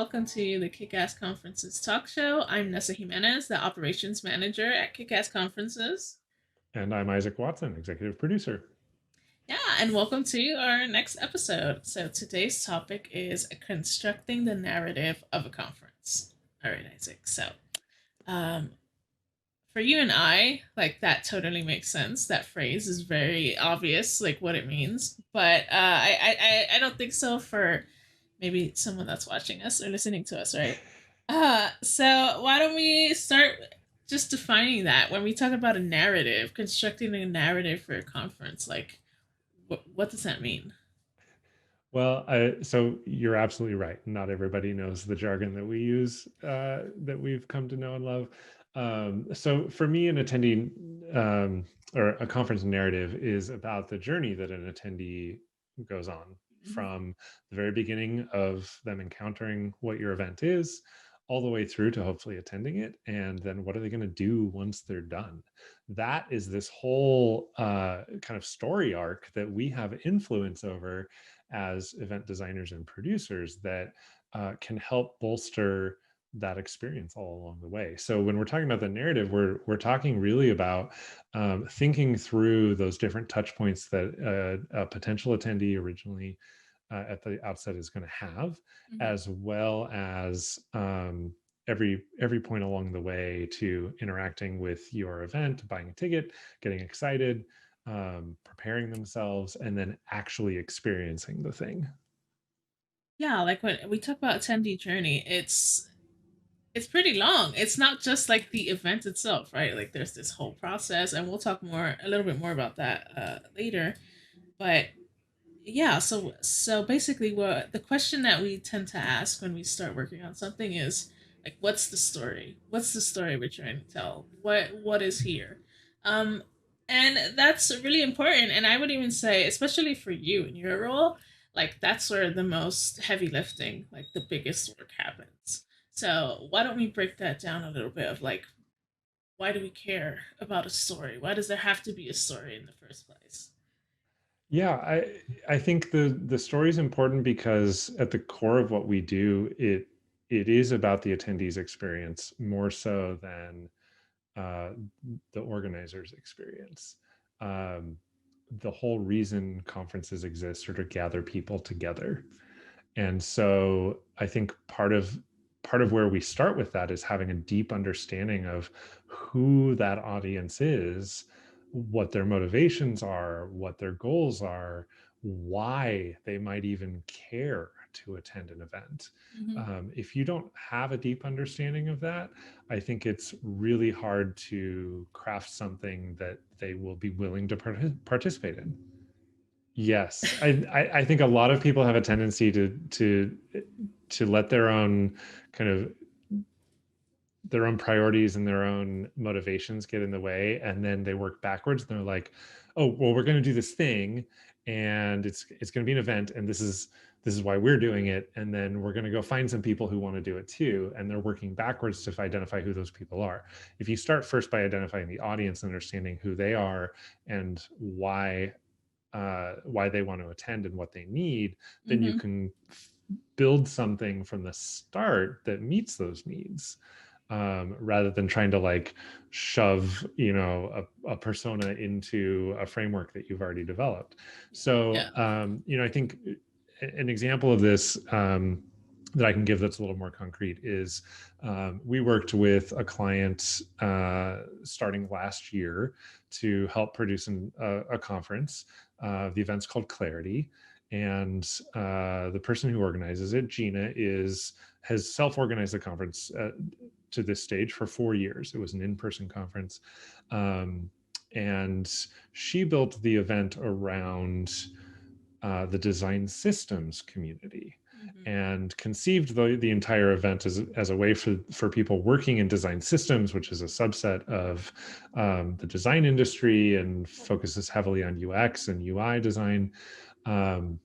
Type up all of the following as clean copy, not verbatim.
welcome to the Kickass Conferences Talk Show. I'm Nessa Jimenez, the Operations Manager at Kickass Conferences. And I'm Isaac Watson, executive producer. Yeah, and welcome to our next episode. So today's topic is constructing the narrative of a conference. All right, Isaac. So, um, for you and I, like that totally makes sense. That phrase is very obvious, like what it means. But I don't think so for maybe someone that's watching us or listening to us, right? So why don't we start just defining that when we talk about a narrative, constructing a narrative for a conference? Like, what does that mean? Well, so you're absolutely right. Not everybody knows the jargon that we use, that we've come to know and love. So for me, an attendee or a conference narrative is about the journey that an attendee goes on Mm-hmm. from the very beginning of them encountering what your event is, all the way through to hopefully attending it. And then what are they going to do once they're done? That is this whole kind of story arc that we have influence over as event designers and producers that can help bolster that experience all along the way. So when we're talking about the narrative, we're talking really about thinking through those different touch points that a potential attendee originally at the outset is going to have, Mm-hmm. as well as every point along the way to interacting with your event, buying a ticket, getting excited, preparing themselves, and then actually experiencing the thing. Yeah, like when we talk about attendee journey, it's pretty long. It's not just like the event itself, right? Like there's this whole process, and we'll talk a little bit more about that later. But yeah, so basically, what the question that we tend to ask when we start working on something is like, what's the story? What's the story we're trying to tell? What is here? Um, and that's really important. And I would even say, especially for you in your role, like that's where the most heavy lifting, like the biggest work happens. So why don't we break that down a little bit of like, why do we care about a story? Why does there have to be a story in the first place? Yeah, I think the story is important because at the core of what we do, it is about the attendees' experience more so than uh, the organizer's experience. Um, the whole reason conferences exist are to gather people together. And so I think part of where we start with that is having a deep understanding of who that audience is, what their motivations are, what their goals are, why they might even care to attend an event. Mm-hmm. If you don't have a deep understanding of that, I think it's really hard to craft something that they will be willing to participate in. Yes, I think a lot of people have a tendency to let their own kind of their own priorities and their own motivations get in the way, and then they work backwards. And they're like, "Oh, well, we're going to do this thing, and it's going to be an event, and this is why we're doing it, and then we're going to go find some people who want to do it too." And they're working backwards to identify who those people are. If you start first by identifying the audience and understanding who they are and why they want to attend and what they need, then you Mm-hmm. can build something from the start that meets those needs, rather than trying to like shove a persona into a framework that you've already developed. So Yeah. I think an example of this, that I can give that's a little more concrete is, we worked with a client starting last year to help produce a conference. The event's called Clarity, and the person who organizes it, Gina, has self-organized the conference to this stage for 4 years. It was an in-person conference, and she built the event around the design systems community, Mm-hmm. and conceived the entire event as a way for people working in design systems, which is a subset of the design industry and focuses heavily on UX and UI design, um,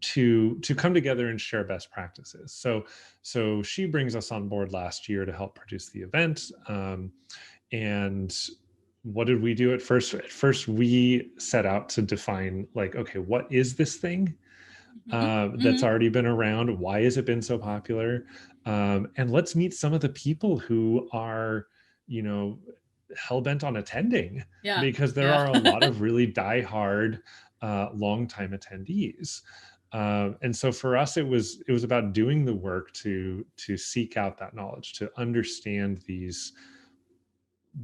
to come together and share best practices. So she brings us on board last year to help produce the event. And what did we do at first? At first, we set out to define, like, okay, what is this thing? Hmm. that's Hmm. already been around. Why has it been so popular? And let's meet some of the people who are, you know, hell bent on attending, Yeah. because there Yeah. are a lot of really diehard, longtime attendees. And so for us, it was about doing the work to seek out that knowledge, to understand these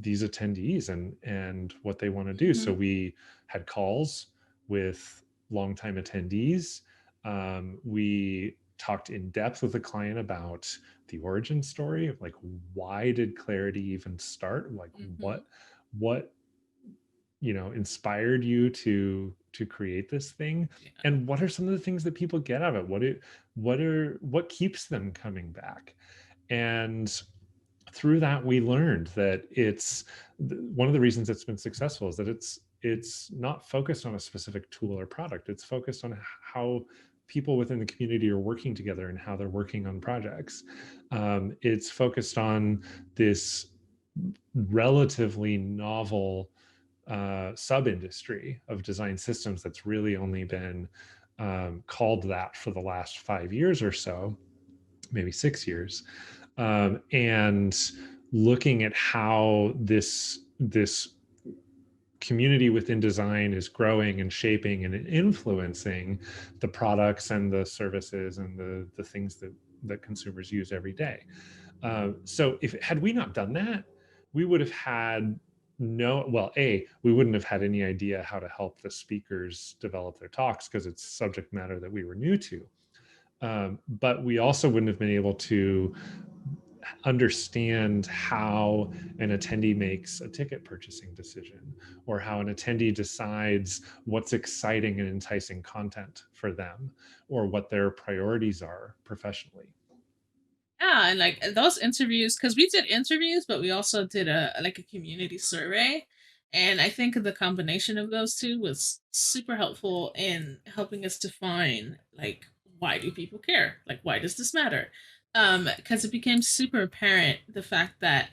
attendees and what they want to do. So Hmm. we had calls with longtime attendees. We talked in depth with the client about the origin story of, like, why did Clarity even start? Like, Hmm. what inspired you to create this thing, Yeah. and what are some of the things that people get out of it? What keeps them coming back? And through that, we learned that it's one of the reasons it's been successful is that it's not focused on a specific tool or product. It's focused on how people within the community are working together and how they're working on projects. It's focused on this relatively novel, sub industry of design systems that's really only been, called that for the last 5 years or so, maybe 6 years. And looking at how this community within design is growing and shaping and influencing the products and the services and the things that consumers use every day. So if had we not done that, we would have had no, well, we wouldn't have had any idea how to help the speakers develop their talks because it's subject matter that we were new to. But we also wouldn't have been able to understand how an attendee makes a ticket purchasing decision, or how an attendee decides what's exciting and enticing content for them, or what their priorities are professionally. Yeah, and like those interviews, because we did interviews, but we also did a community survey, and I think the combination of those two was super helpful in helping us define like why do people care, like why does this matter, because it became super apparent the fact that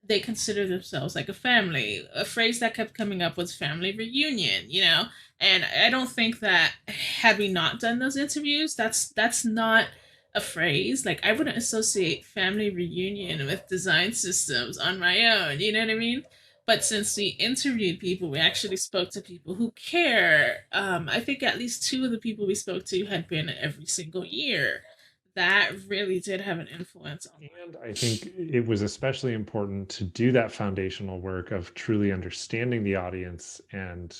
they consider themselves like a family. A phrase that kept coming up was family reunion, you know? And I don't think that had we not done those interviews, that's not a phrase. Like I wouldn't associate family reunion with design systems on my own, you know what I mean? But since we interviewed people, we actually spoke to people who care. I think at least two of the people we spoke to had been every single year. That really did have an influence on And I think it was especially important to do that foundational work of truly understanding the audience and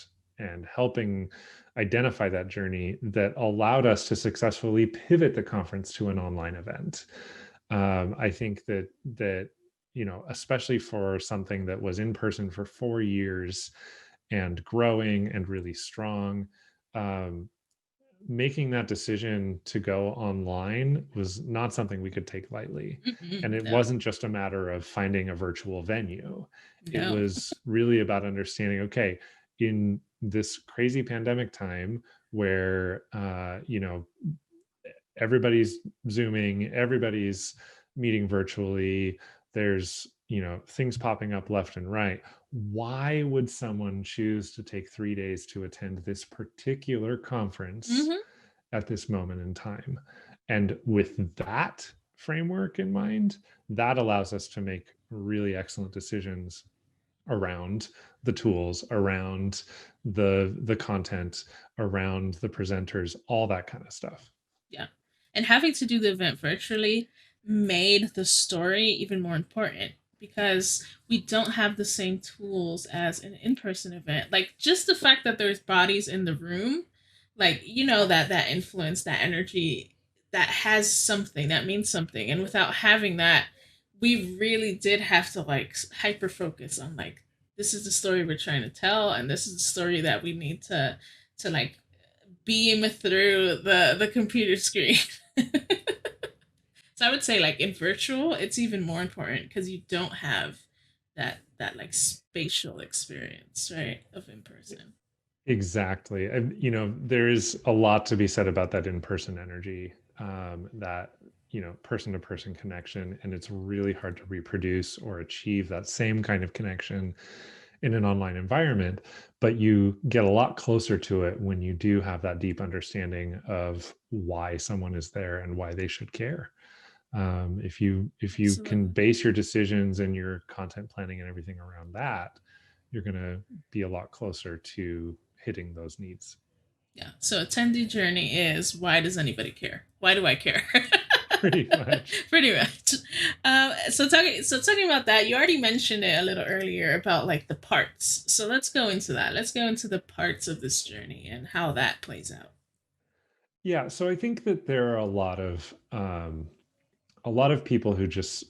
helping identify that journey that allowed us to successfully pivot the conference to an online event. I think that especially for something that was in person for 4 years and growing and really strong, um, making that decision to go online was not something we could take lightly. And it No, wasn't just a matter of finding a virtual venue. It no. was really about understanding, okay, in this crazy pandemic time where, everybody's Zooming, everybody's meeting virtually, there's, things popping up left and right. Why would someone choose to take 3 days to attend this particular conference Hmm. at this moment in time? And with that framework in mind, that allows us to make really excellent decisions around the tools, around the content, around the presenters, all that kind of stuff. Yeah. And having to do the event virtually made the story even more important because we don't have the same tools as an in-person event. Like just the fact that there's bodies in the room, like that influence, that energy that has something, that means something. And without having that, we really did have to like hyper focus on like this is the story we're trying to tell and this is the story that we need to like beam through the computer screen. So I would say like in virtual, it's even more important because you don't have that like spatial experience, right, of in person. Exactly. And, there is a lot to be said about that in-person energy, that, person-to-person connection, and it's really hard to reproduce or achieve that same kind of connection in an online environment, but you get a lot closer to it when you do have that deep understanding of why someone is there and why they should care. If you can Absolutely. base your decisions and your content planning and everything around that, you're going to be a lot closer to hitting those needs. Yeah. So attendee journey is, why does anybody care? Why do I care? Pretty much. Pretty much. So talking about that, you already mentioned it a little earlier about like the parts. So let's go into that. Let's go into the parts of this journey and how that plays out. Yeah, so I think that there are a lot of people who just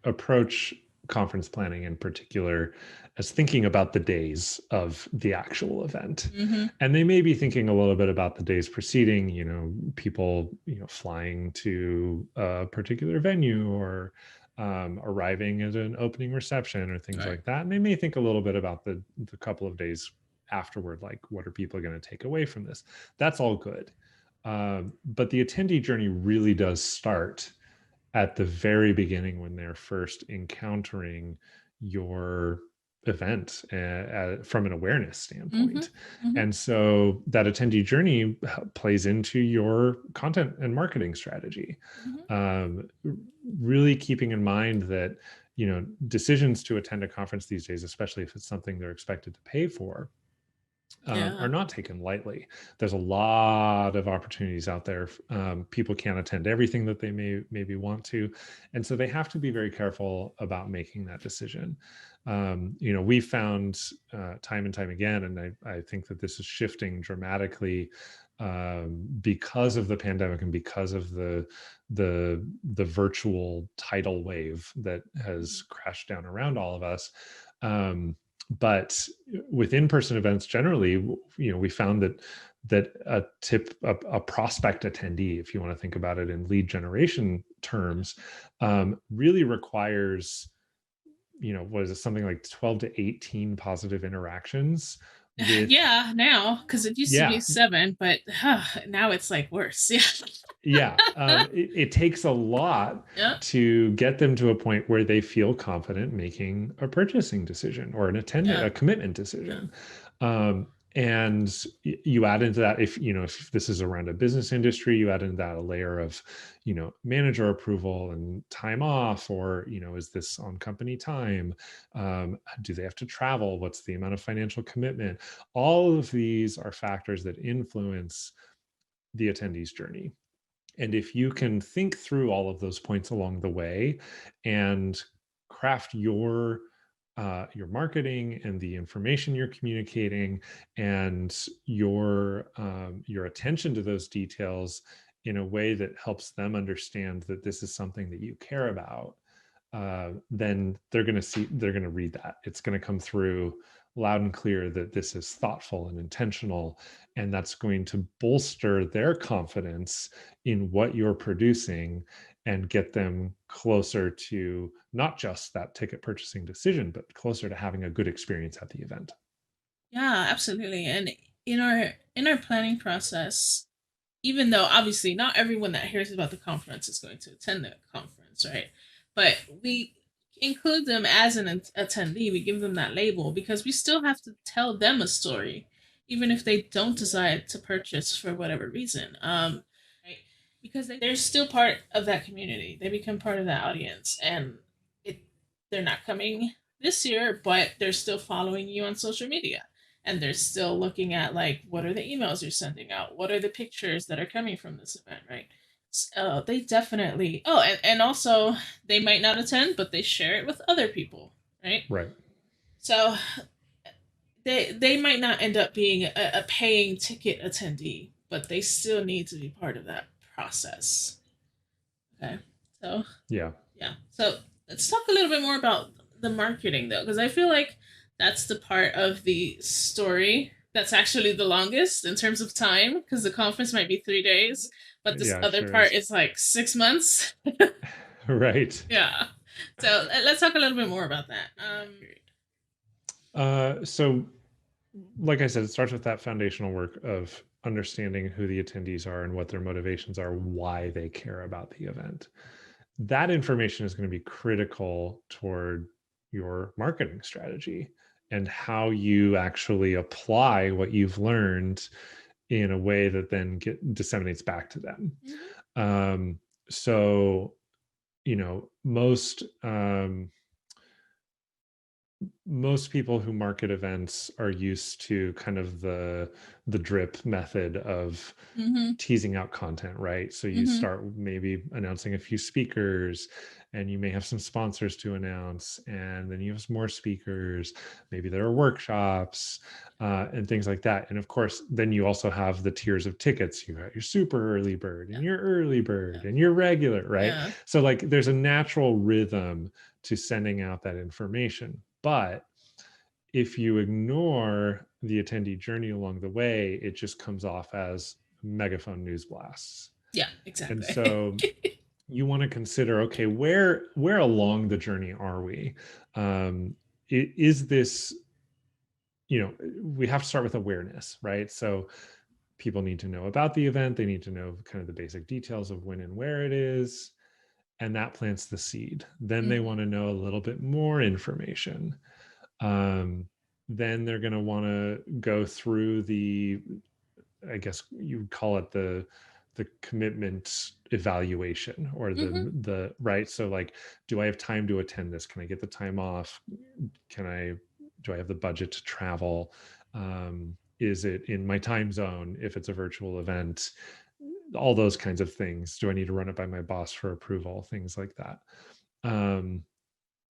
approach conference planning in particular as thinking about the days of the actual event. Mm-hmm. And they may be thinking a little bit about the days preceding, people, flying to a particular venue or arriving at an opening reception or things Right. like that. And they may think a little bit about the couple of days afterward, like what are people going to take away from this? That's all good. But the attendee journey really does start at the very beginning when they're first encountering your event from an awareness Mm-hmm. standpoint. Mm-hmm. And so that attendee journey plays into your content and marketing strategy. Mm-hmm. Um, really keeping in mind that, decisions to attend a conference these days, especially if it's something they're expected to pay for, Yeah. are not taken lightly. There's a lot of opportunities out there. People can't attend everything that they maybe want to, and so they have to be very careful about making that decision. We found time and time again, and I think that this is shifting dramatically because of the pandemic and because of the virtual tidal wave that has crashed down around all of us. But with in-person events generally, we found that a prospect attendee, if you want to think about it in lead generation terms, really requires, what is it, something like 12 to 18 positive interactions with. Yeah, now, because it used to be Yeah, 7, but now it's like worse. Yeah. yeah. It takes a lot Yeah. to get them to a point where they feel confident making a purchasing decision or a Yeah. commitment Yeah. decision. And you add into that, if this is around a business industry, you add into that a layer of, manager approval and time off, or, is this on company time? Do they have to travel? What's the amount of financial commitment? All of these are factors that influence the attendee's journey. And if you can think through all of those points along the way and craft your marketing and the information you're communicating and your attention to those details in a way that helps them understand that this is something that you care about, then they're going to read that. It's going to come through loud and clear that this is thoughtful and intentional, and that's going to bolster their confidence in what you're producing and get them closer to not just that ticket purchasing decision, but closer to having a good experience at the event. Yeah, absolutely. And in our planning process, even though obviously not everyone that hears about the conference is going to attend the conference, right? But we include them as an attendee. We give them that label because we still have to tell them a story, even if they don't decide to purchase for whatever reason. Right? Because they're still part of that community. They become part of that audience, and it they're not coming this year, but they're still following you on social media, and they're still looking at like what are the emails you're sending out, what are the pictures that are coming from this event, right? So they definitely, and also they might not attend, but they share it with other people, right? Right. So they might not end up being a paying ticket attendee, but they still need to be part of that process. Okay. So Yeah. yeah. So let's talk a little bit more about the marketing though, because I feel like that's the part of the story that's actually the longest in terms of time, because the conference might be 3 days, but this Yeah, other sure part is. is like 6 months. Right. Yeah. So let's talk a little bit more about that. So like I said, it starts with that foundational work of understanding who the attendees are and what their motivations are, why they care about the event. That information is going to be critical toward your marketing strategy. and how you actually apply what you've learned in a way that then disseminates back to them. Mhm. So, most people who market events are used to kind of the drip method of Mhm. teasing out content, right? So you Mhm. start maybe announcing a few speakers, and you may have some sponsors to announce, and then you have some more speakers. Maybe there are workshops and things like that. And of course, then you also have the tiers of tickets. You got your super early bird Yeah. and your early bird Yeah. and your regular, right? Yeah. So like there's a natural rhythm to sending out that information. But if you ignore the attendee journey along the way, it just comes off as megaphone news blasts. Yeah, And exactly. so you want to consider, okay, where along the journey are we? Is this, we have to start with awareness, right? So people need to know about the event. They need to know kind of the basic details of when and where it is. And that plants the seed. Then they Mhm. want to know a little bit more information. Um, then they're going to want to go through I guess you would call it the commitment evaluation, or Mhm. the right. So like, do I have time to attend this? Can I get the time off? Do I have the budget to travel? Is it in my time zone if it's a virtual event? All those kinds of things. Do I need to run it by my boss for approval? Things like that. Um,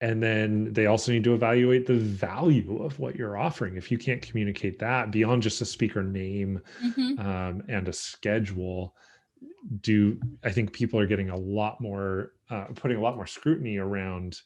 and then they also need to evaluate the value of what you're offering. If you can't communicate that beyond just a speaker name Mhm. and a schedule, I think people are getting a lot more, putting a lot more scrutiny around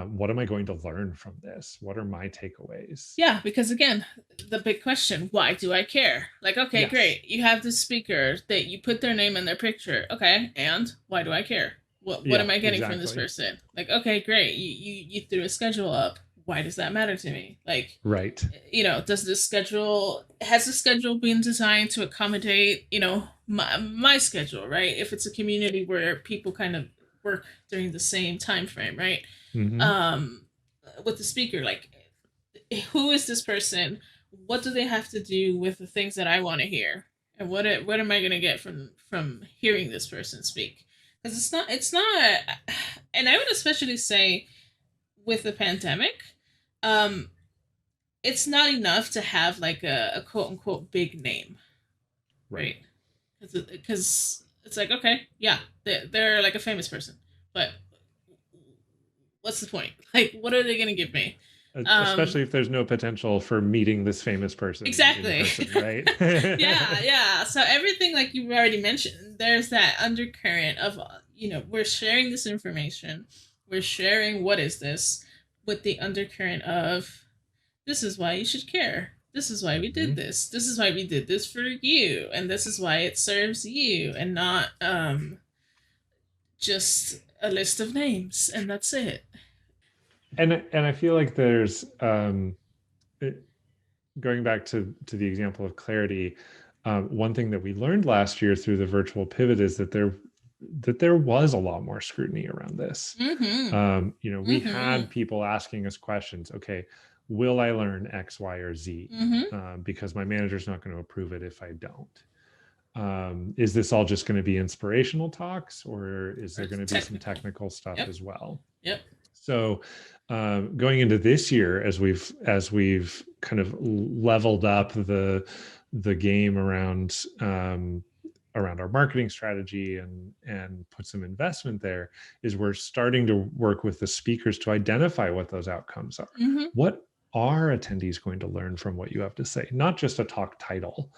what am I going to learn from this? What are my takeaways? Yeah, because again, the big question, why do I care? Like, okay, Yes. great. You have the speaker that you put their name in their picture. Okay, and why do I care? What Yeah, am I getting from this exactly. person? Like, okay, great. You threw a schedule up. Why does that matter to me? Like, Right. does this schedule has the schedule been designed to accommodate, my schedule, right? If it's a community where people kind of work during the same time frame, right? Hmm. Um with the speaker, like, who is this person? What do they have to do with the things that I want to hear? And what am I going to get from hearing this person speak? Because it's not, and I would especially say with the pandemic, um, it's not enough to have like a quote unquote big name, Right. right? Because it's like, okay, yeah, they're like a famous person, but what's the point? Like, what are they going to give me? Um, Especially if there's no potential for meeting this famous person in Exactly. person, right? Yeah, yeah. So everything, like you've already mentioned, there's that undercurrent of, we're sharing this information, we're sharing what is this, with the undercurrent of, this is why you should care. This is why we did Mhm. this. This is why we did this for you, and this is why it serves you, and not just a list of names, and that's it. And I feel like there's going back to the example of clarity. One thing that we learned last year through the virtual pivot is that there was a lot more scrutiny around this. Mm-hmm. We Mm-hmm. had people asking us questions. Okay, will I learn X, Y, or Z? Mm-hmm. Because my manager's not going to approve it if I don't. Is this all just going to be inspirational talks, or is Or there going to be some technical. technical stuff Yep. as well? Yep. So going into this year, as we've kind of leveled up the game around our marketing strategy and put some investment there, is we're starting to work with the speakers to identify what those outcomes are. Mm-hmm. What are attendees going to learn from what you have to say? Not just a talk title,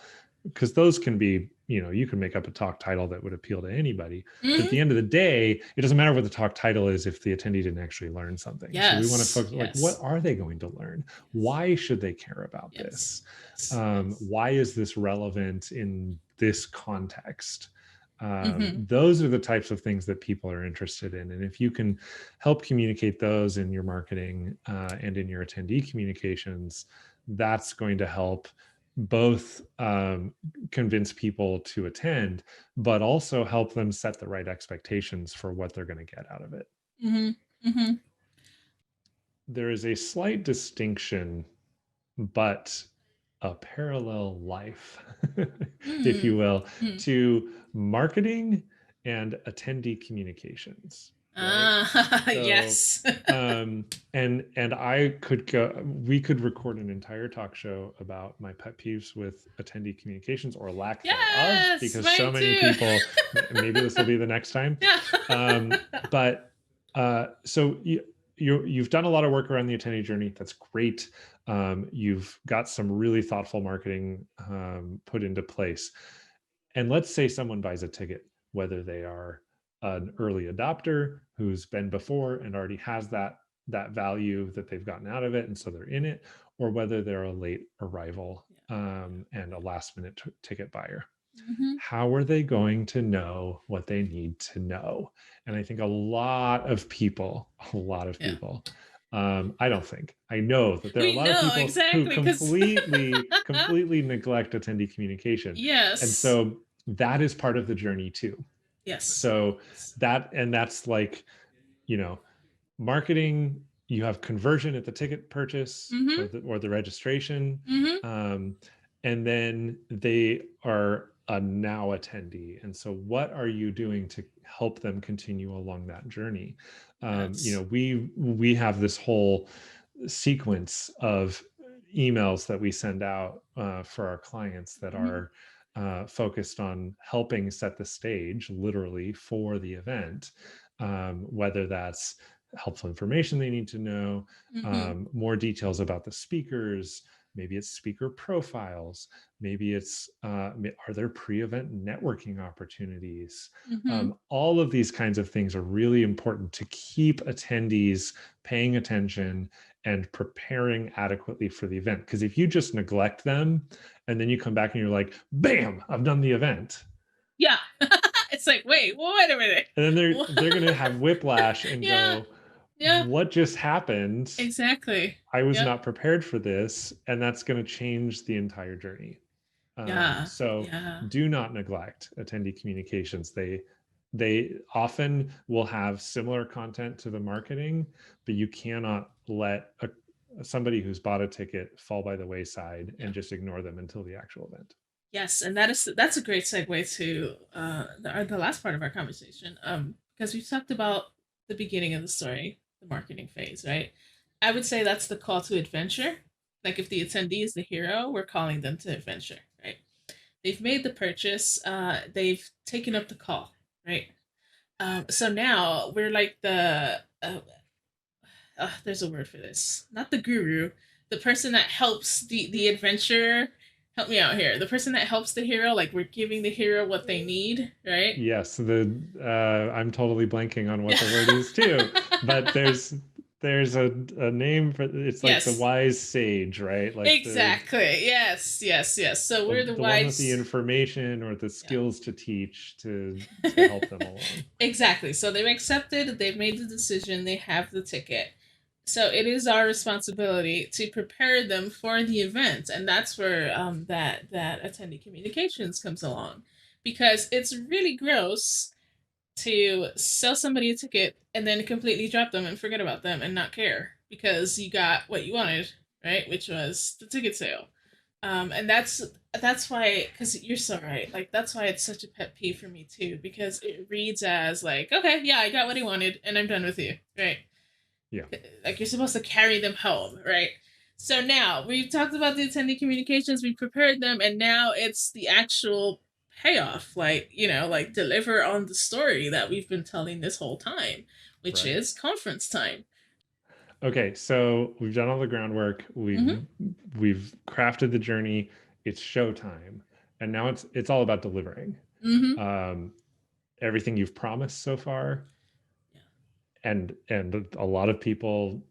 because those can be, you can make up a talk title that would appeal to anybody. But at Mm-hmm. the end of the day, it doesn't matter what the talk title is if the attendee didn't actually learn something. So we want to Yes. focus, like, what Yes. are they going to learn? Yes. Why should they care about Yes. this? Yes. Yes. Why is this relevant in this context? Mm-hmm. Those are the types of things that people are interested in. And if you can help communicate those in your marketing and in your attendee communications, that's going to help both convince people to attend, but also help them set the right expectations for what they're going to get out of it. Mm-hmm. Mm-hmm. There is a slight distinction. but a parallel life, if you Mm. will, Mm. to marketing and attendee communications, right? Ah, So, yes. and we could record an entire talk show about my pet peeves with attendee communications or lack thereof, Yes, because so mine many too. people, maybe this will be the next time. Yeah. But so you've done a lot of work around the attendee journey. That's great. You've got some really thoughtful marketing put into place. And let's say someone buys a ticket, whether they are an early adopter who's been before and already has that value that they've gotten out of it, and so they're in it, or whether they're a late arrival and a last minute ticket buyer. Hmm. How are they going to know what they need to know? And I think a lot of people, Yeah. I don't think, I know that there are a We lot of know people who exactly because completely neglect attendee communication. And yes. so that is part of the journey too. Yes. So Yes. that's like, you know, marketing, you have conversion at the ticket purchase Mm-hmm. or the registration, Mm-hmm. um, and then they are a now attendee. And so what are you doing to help them continue along that journey? Yes. We have this whole sequence of emails that we send out for our clients that Mm-hmm. are focused on helping set the stage literally for the event, whether that's helpful information they need to know, Mm-hmm. more details about the speakers, maybe it's speaker profiles, maybe it's are there pre-event networking opportunities. Mm-hmm. All of these kinds of things are really important to keep attendees paying attention and preparing adequately for the event. Because if you just neglect them and then you come back and you're like, bam, I've done the event, Yeah. It's like, wait a minute. and then they're going to have whiplash and Yeah. go, Yeah. what just happened? Exactly. I was Yep. not prepared for this, and that's going to change the entire journey. Yeah. So Yeah. do not neglect attendee communications. They often will have similar content to the marketing, but you cannot let somebody who's bought a ticket fall by the wayside Yeah. and just ignore them until the actual event. Yes, and that's a great segue to the last part of our conversation. Because we talked about the beginning of the story, the marketing phase, right? I would say that's the call to adventure. Like if the attendee is the hero, we're calling them to adventure, right? They've made the purchase. They've taken up the call, right? So now we're like there's a word for this. Not the guru, the person that helps the adventurer. Help me out here. The person that helps the hero, like we're giving the hero what they need, right? Yes, I'm totally blanking on what Yeah. the word is too, but there's a name for it's like the Yes. wise sage, right? Like Exactly. Yes. Yes. Yes. So we're the the one with the wise. information or the Yeah. skills to teach to help them along. Exactly. So they've accepted. They've made the decision. They have the ticket. So it is our responsibility to prepare them for the event, and that's where that attendee communications comes along, because it's really gross to sell somebody a ticket and then completely drop them and forget about them and not care because you got what you wanted, right? Which was the ticket sale. And that's why, because you're so right. Like that's why it's such a pet peeve for me too, because it reads as like, okay, yeah, I got what I wanted and I'm done with you, right? Yeah. Like you're supposed to carry them home, right? So now we've talked about the attendee communications, we prepared them, and now it's the actual payoff, like, like deliver on the story that we've been telling this whole time, which Right. is conference time. Okay, so we've done all the groundwork. Mm-hmm. We've crafted the journey. It's showtime, and now it's all about delivering. Mm-hmm. Um, Everything you've promised so far, Yeah. and a lot of people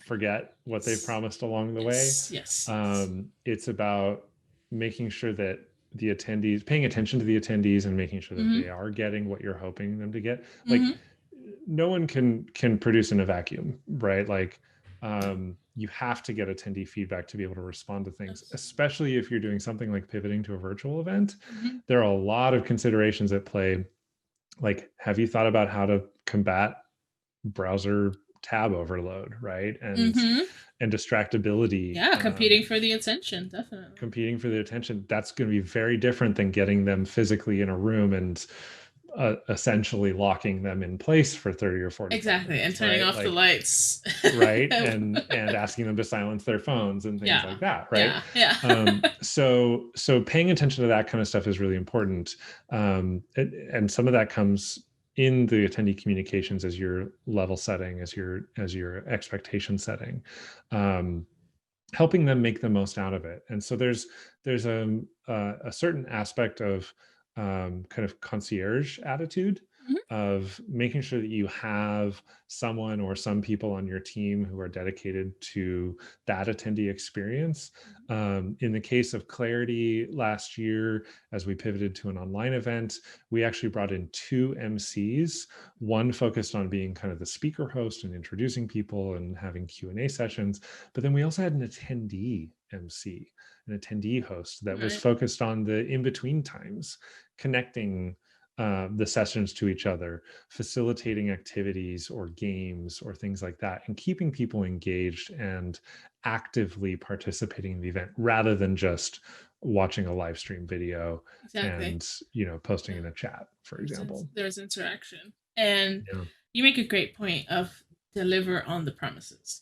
forget what they've Yes. promised along the way. Yes. Yes. Yes. It's about making sure that the attendees, paying attention to the attendees and making sure that Mm-hmm. they are getting what you're hoping them to get. Like Mm-hmm. no one can produce in a vacuum, right? Like you have to get attendee feedback to be able to respond to things, Absolutely. especially if you're doing something like pivoting to a virtual event. Mm-hmm. There are a lot of considerations at play. Like, have you thought about how to combat browser tab overload, right? Mm-hmm. And distractibility, Yeah, competing for the attention, definitely. competing for their attention. That's going to be very different than getting them physically in a room and essentially locking them in place for 30 or 45 Exactly, and minutes, turning right? off the Like, lights. right, and asking them to silence their phones and things Yeah, like that, right? yeah, yeah. So paying attention to that kind of stuff is really important, and some of that comes in the attendee communications as your level setting, as your expectation setting, um, helping them make the most out of it. And so there's a certain aspect of kind of concierge attitude, Mhm. of making sure that you have someone or some people on your team who are dedicated to that attendee experience. In the case of Clarity last year, as we pivoted to an online event, we actually brought in two MCs, one focused on being kind of the speaker host and introducing people and having Q&A sessions, but then we also had an attendee MC, an attendee host that was Right. focused on the in between times, connecting the sessions to each other, facilitating activities or games or things like that, and keeping people engaged and actively participating in the event rather than just watching a live stream video Exactly. and posting Yeah. in a chat, for example. There's interaction. And Yeah. you make a great point of deliver on the promises.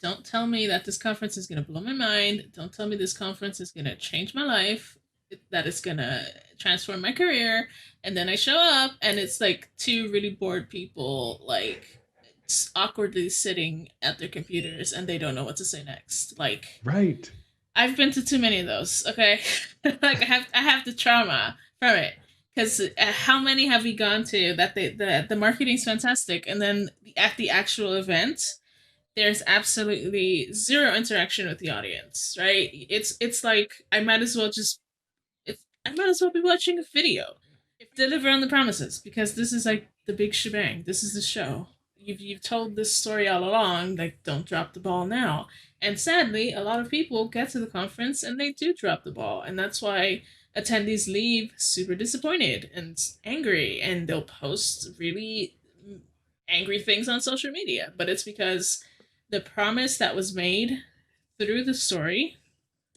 Don't tell me that this conference is going to blow my mind. Don't tell me this conference is going to change my life, that it's going to transform my career. And then I show up and it's like two really bored people, like awkwardly sitting at their computers and they don't know what to say next. Like, Right. I've been to too many of those. Okay, like I have the trauma from it because how many have we gone to that the marketing's fantastic and then at the actual event there's absolutely zero interaction with the audience, right? It's like I might as well be watching a video. Deliver on the promises because this is like the big shebang. This is the show. You've told this story all along. Like, don't drop the ball now. And sadly, a lot of people get to the conference and they do drop the ball, and that's why attendees leave super disappointed and angry, and they'll post really angry things on social media. But it's because the promise that was made through the story,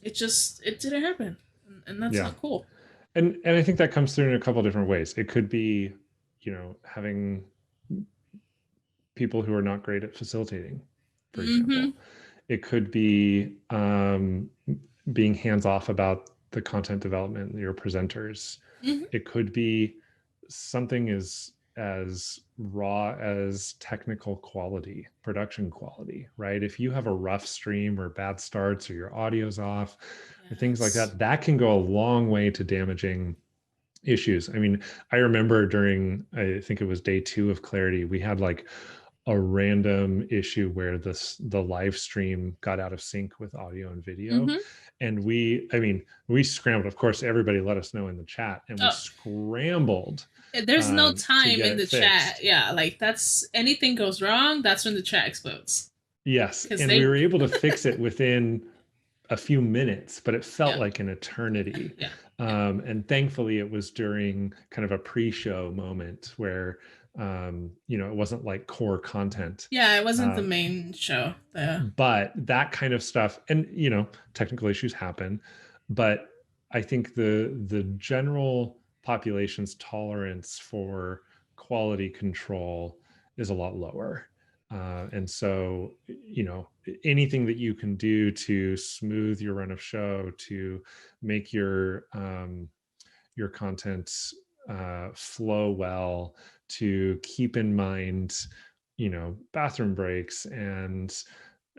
it didn't happen, and that's Yeah. not cool. And I think that comes through in a couple of different ways. It could be, having people who are not great at facilitating, for Mm-hmm. example. It could be being hands off about the content development, your presenters. Mm-hmm. It could be something as raw as technical quality, production quality, right? If you have a rough stream or bad starts or your audio's off, or things like Yes. that, that can go a long way to damaging issues. I mean, I remember during, I think it was day 2 of Clarity, we had like a random issue where the live stream got out of sync with audio and video, Mm-hmm. and we scrambled. Of course, everybody let us know in the chat, and we Oh, scrambled there's no to time get in it the chat. fixed. Yeah, like that's anything goes wrong, that's when the chat explodes. Yes, Because and we they, were able to fix it within a few minutes, but it felt yeah, like an eternity. yeah, yeah, And thankfully, it was during kind of a pre-show moment where it wasn't like core content. yeah. It wasn't the Uh, main show. The but that kind of stuff, and technical issues happen, but I think the general population's tolerance for quality control is a lot lower. And so, anything that you can do to smooth your run of show, to make your content flow well, to keep in mind, bathroom breaks and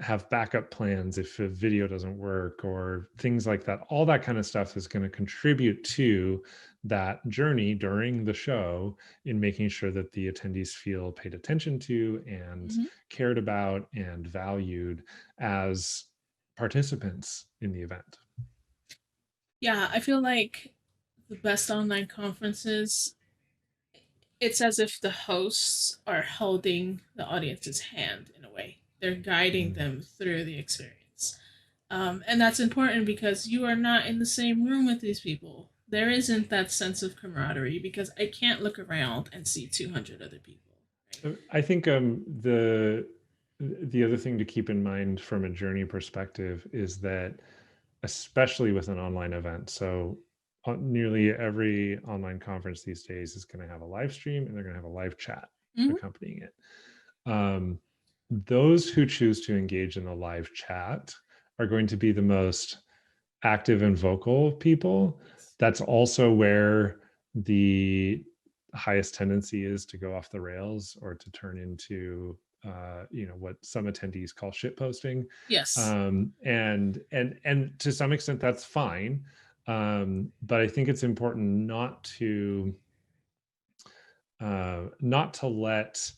have backup plans if a video doesn't work or things like that. All that kind of stuff is going to contribute to that journey during the show in making sure that the attendees feel paid attention to and Mhm. cared about and valued as participants in the event. Yeah, I feel like the best online conferences, it's as if the hosts are holding the audience's hand in a way. They're guiding Mm. them through the experience. And that's important because you are not in the same room with these people. There isn't that sense of camaraderie because I can't look around and see 200 other people. Right? I think the the other thing to keep in mind from a journey perspective is that, especially with an online event, so nearly every online conference these days is going to have a live stream and they're going to have a live chat Mhm. accompanying it. Um, those who choose to engage in the live chat are going to be the most active and vocal people. Yes. That's also where the highest tendency is to go off the rails or to turn into what some attendees call shit posting. Yes. And to some extent that's fine. But I think it's important not to let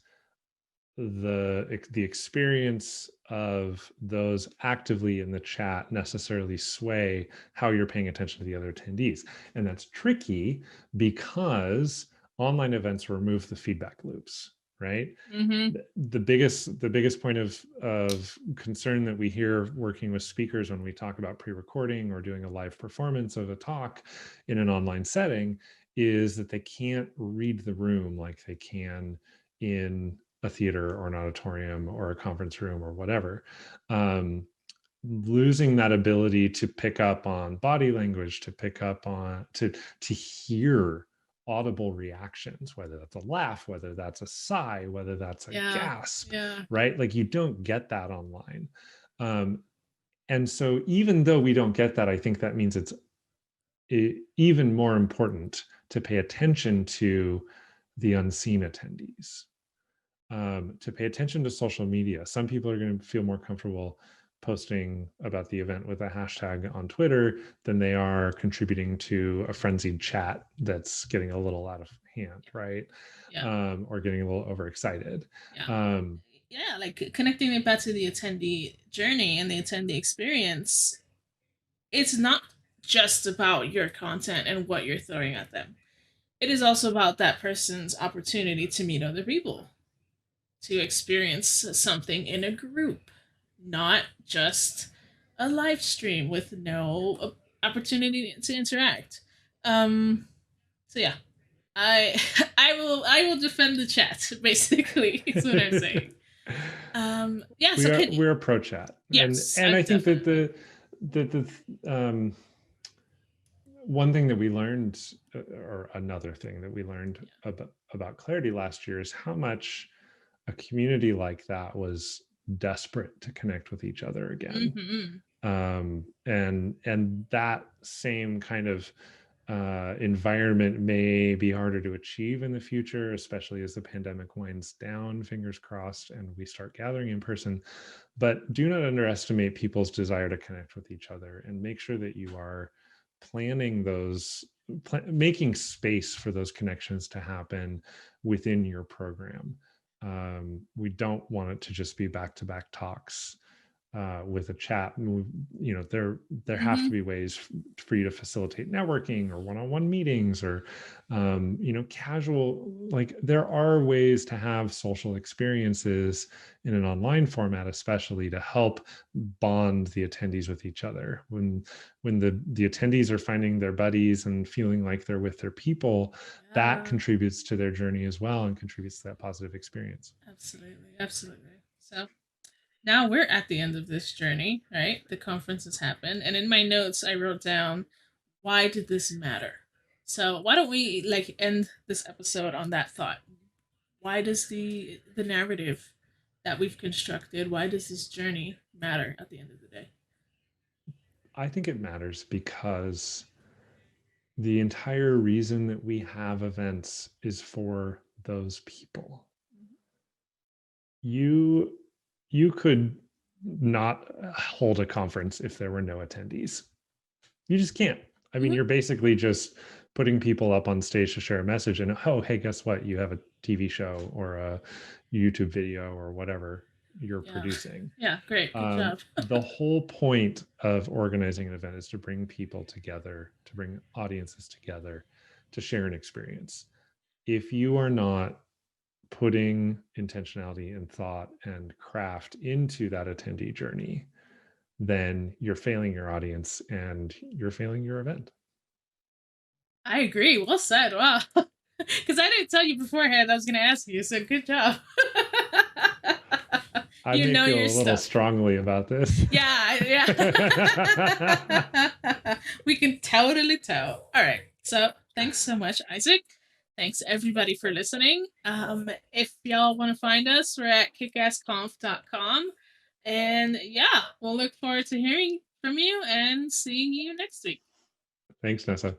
the experience of those actively in the chat necessarily sway how you're paying attention to the other attendees. And that's tricky because online events remove the feedback loops, right? Mm-hmm. The biggest point of concern that we hear working with speakers when we talk about pre-recording or doing a live performance of a talk in an online setting is that they can't read the room like they can in a theater or an auditorium or a conference room or whatever. Losing that ability to pick up on body language, to pick up on to hear audible reactions, whether that's a laugh, whether that's a sigh, whether that's a Yeah. gasp, Yeah. right? Like you don't get that online. um, and so even though we don't get that, I think that means it's even more important to pay attention to the unseen attendees, to pay attention to social media. Some people are going to feel more comfortable posting about the event with a hashtag on Twitter than they are contributing to a frenzied chat that's getting a little out of hand, right? Yeah. Or getting a little overexcited. Yeah. Um, Yeah. Like connecting it back to the attendee journey and the attendee experience, it's not just about your content and what you're throwing at them. It is also about that person's opportunity to meet other people, to experience something in a group, not just a live stream with no opportunity to interact. Um, so yeah, I I will defend the chat. Basically, is what I'm saying. Yeah. we So are can we're a pro chat, and yes, and I'm I think that definitely. the one thing that we learned, or another thing that we learned about clarity last year, is how much a community like that was desperate to connect with each other again. Mm-hmm. And that same kind of environment may be harder to achieve in the future, especially as the pandemic winds down, fingers crossed, and we start gathering in person. But do not underestimate people's desire to connect with each other, and make sure that you are planning making space for those connections to happen within your program. We don't want it to just be back-to-back talks with a chat. There have to Mm-hmm. be ways for you to facilitate networking or one-on-one meetings, or casual. Like there are ways to have social experiences in an online format, especially to help bond the attendees with each other. When the attendees are finding their buddies and feeling like they're with their people, that Yeah. contributes to their journey as well and contributes to that positive experience. Absolutely. Absolutely. So now we're at the end of this journey, right? The conference has happened, and in my notes I wrote down, why did this matter? So why don't we like end this episode on that thought? Why does the narrative that we've constructed, why does this journey matter at the end of the day? I think it matters because the entire reason that we have events is for those people. You could not hold a conference if there were no attendees. You just can't. I mean, Mm-hmm. you're basically just putting people up on stage to share a message, and oh, hey, guess what? You have a TV show or a YouTube video or whatever you're Yeah. producing. Yeah, great. Good job. The whole point of organizing an event is to bring people together, to bring audiences together, to share an experience. If you are not putting intentionality and thought and craft into that attendee journey, then you're failing your audience and you're failing your event. I agree. Well said. Wow. Because I didn't tell you beforehand I was going to ask you, so good job. I You may know feel your a little stuff. strongly about this. Yeah, yeah. We can totally tell. All right. So thanks so much, Isaac. Thanks everybody for listening. If y'all want to find us, we're at kickassconf.com. And yeah, we'll look forward to hearing from you and seeing you next week. Thanks, Nessa.